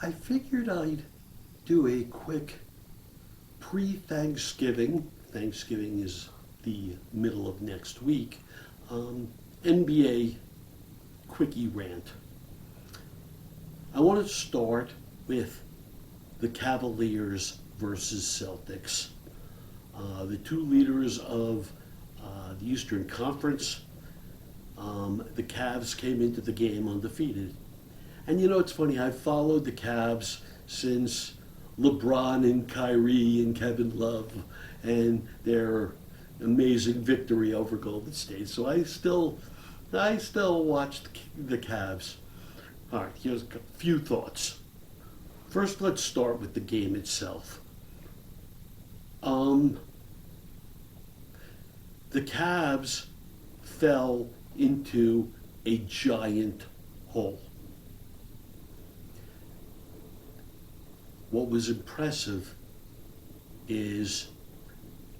I figured I'd do a quick pre-Thanksgiving. Thanksgiving is the middle of next week. NBA quickie rant. I want to start with the Cavaliers versus Celtics. The two leaders of the Eastern Conference. The Cavs came into the game undefeated. And it's funny, I've followed the Cavs since LeBron and Kyrie and Kevin Love and their amazing victory over Golden State. So I still watch the Cavs. All right, here's a few thoughts. First, let's start with the game itself. The Cavs fell into a giant hole. What was impressive is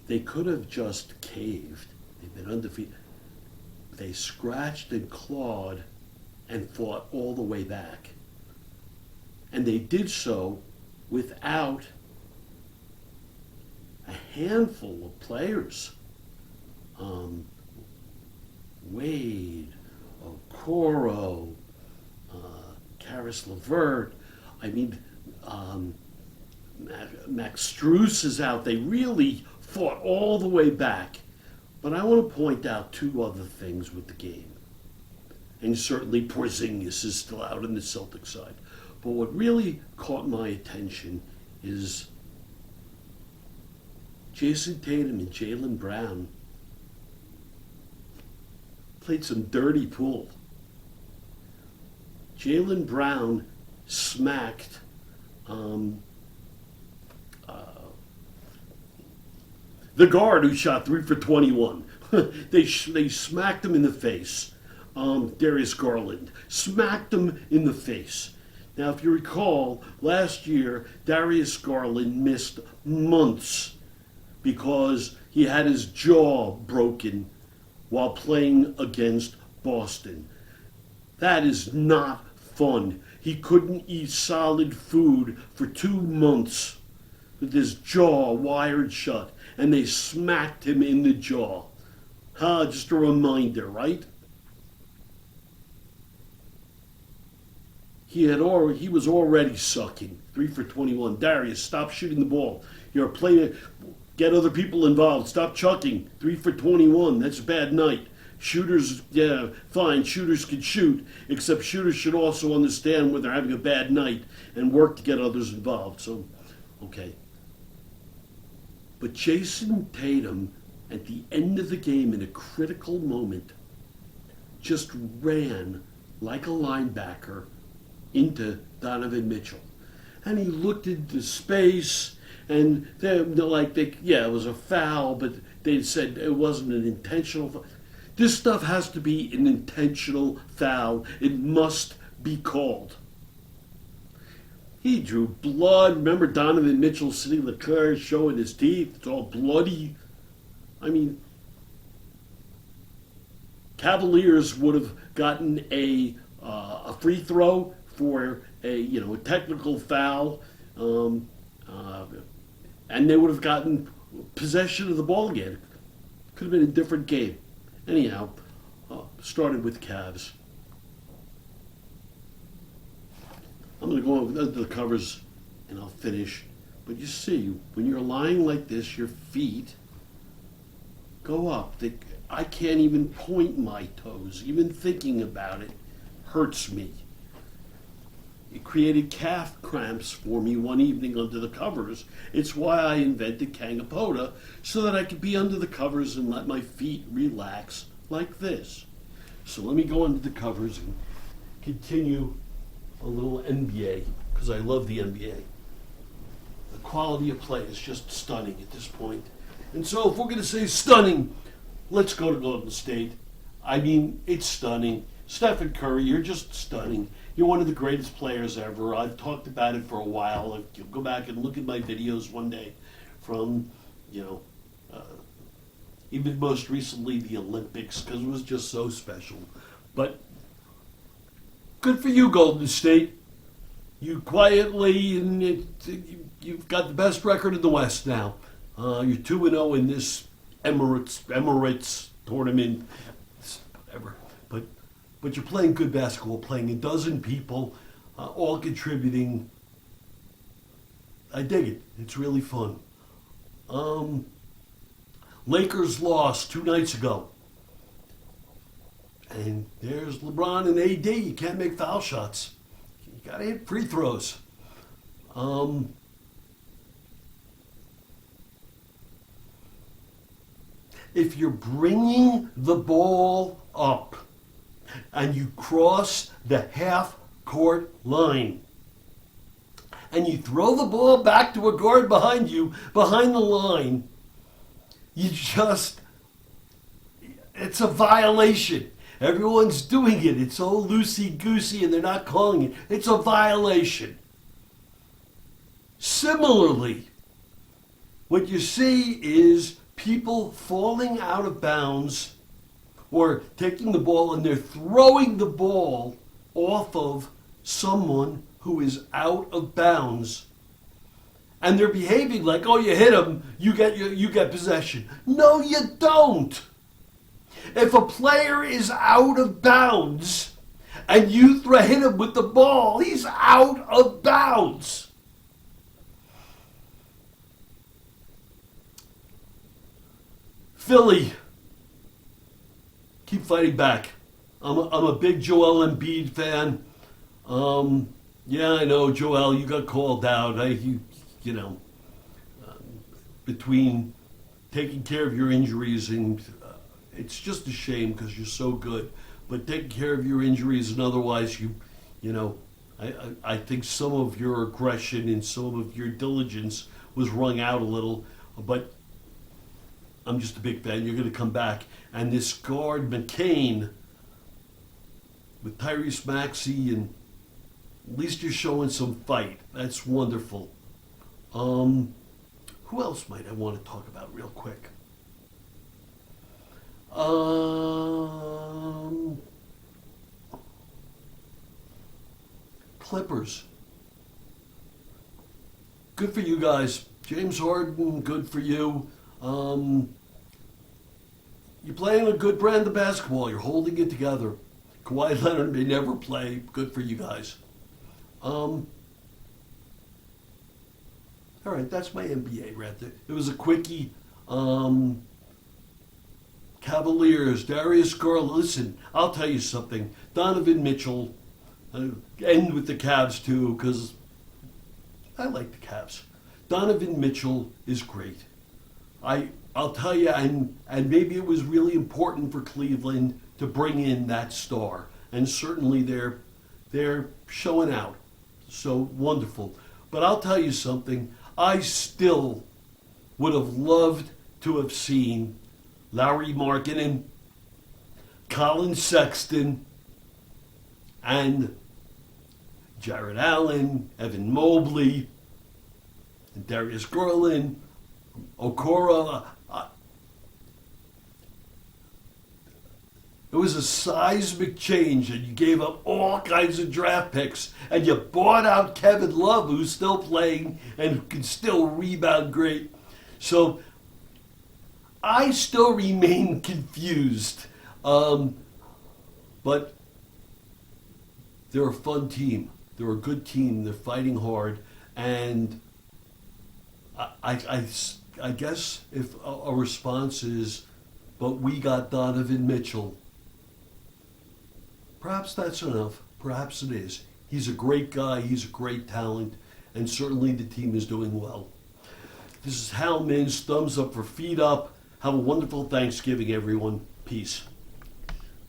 they could have just caved. They've been undefeated. They scratched and clawed and fought all the way back. And they did so without a handful of players. Wade, Okoro, Karis LeVert. Max Strus is out. They really fought all the way back. But I want to point out two other things with the game. And certainly Porzingis is still out on the Celtics side. But what really caught my attention is Jason Tatum and Jaylen Brown played some dirty pool. Jaylen Brown smacked the guard who shot 3 for 21. They smacked him in the face. Darius Garland smacked him in the face. Now, if you recall, last year Darius Garland missed months because he had his jaw broken while playing against Boston. That is not fun. He couldn't eat solid food for 2 months with his jaw wired shut, and they smacked him in the jaw. Just a reminder, right? He was already sucking. 3 for 21. Darius, stop shooting the ball. You're a player. Get other people involved. Stop chucking. 3 for 21. That's a bad night. Shooters, yeah, fine. Shooters can shoot, except shooters should also understand when they're having a bad night and work to get others involved. So, okay. But Jason Tatum, at the end of the game, in a critical moment, just ran like a linebacker into Donovan Mitchell. And he looked into space, and it was a foul, but they said it wasn't an intentional foul. This stuff has to be an intentional foul. It must be called. He drew blood. Remember Donovan Mitchell sitting in the car showing his teeth? It's all bloody. Cavaliers would have gotten a free throw for a technical foul, and they would have gotten possession of the ball again. Could have been a different game. Anyhow, started with Cavs. I'm going to go over the covers and I'll finish. But you see, when you're lying like this, your feet go up. I can't even point my toes. Even thinking about it hurts me. It created calf cramps for me one evening under the covers. It's why I invented Kangapoda, so that I could be under the covers and let my feet relax like this. So let me go under the covers and continue a little NBA, because I love the NBA. The quality of play is just stunning at this point. And so if we're going to say stunning, let's go to Golden State. It's stunning. Stephen Curry, you're just stunning. You're one of the greatest players ever. I've talked about it for a while. If you go back and look at my videos one day from, even most recently the Olympics, because it was just so special. But good for you, Golden State. you quietly, and you've got the best record in the West now. You're 2-0 in this Emirates tournament, whatever. But you're playing good basketball, playing a dozen people, all contributing. I dig it. It's really fun. Lakers lost 2 nights ago. And there's LeBron and AD. You can't make foul shots. You got to hit free throws. If you're bringing the ball up and you cross the half-court line and you throw the ball back to a guard behind you, behind the line, it's a violation. Everyone's doing it. It's all loosey-goosey and they're not calling it. It's a violation. Similarly, what you see is people falling out of bounds or taking the ball and they're throwing the ball off of someone who is out of bounds. And they're behaving like, oh, you hit him, you get possession. No, you don't. If a player is out of bounds and you hit him with the ball, he's out of bounds. Philly, keep fighting back. I'm a big Joel Embiid fan. Yeah, I know, Joel, you got called out. Between taking care of your injuries and it's just a shame because you're so good. But taking care of your injuries and otherwise, I think some of your aggression and some of your diligence was wrung out a little. But I'm just a big fan. You're going to come back. And this guard, McCain, with Tyrese Maxey, and at least you're showing some fight. That's wonderful. Who else might I want to talk about real quick? Clippers. Good for you guys. James Harden, good for you. You're playing a good brand of basketball. You're holding it together. Kawhi Leonard may never play. Good for you guys. All right, that's my NBA rant. It was a quickie. Cavaliers, Darius Garland. Listen, I'll tell you something. Donovan Mitchell, end with the Cavs too, because I like the Cavs. Donovan Mitchell is great. I'll tell you, and maybe it was really important for Cleveland to bring in that star, and certainly they're showing out. So wonderful. But I'll tell you something. I still would have loved to have seen Larry Markkinen, Colin Sexton, and Jared Allen, Evan Mobley, and Darius Garland, Okoro. It was a seismic change, and you gave up all kinds of draft picks, and you bought out Kevin Love, who's still playing and who can still rebound great. So I still remain confused, but they're a fun team. They're a good team. They're fighting hard, and I guess if a response is, but we got Donovan Mitchell, perhaps that's enough. Perhaps it is. He's a great guy. He's a great talent, and certainly the team is doing well. This is Hal Mintz. Thumbs up for Feet Up. Have a wonderful Thanksgiving, everyone. Peace.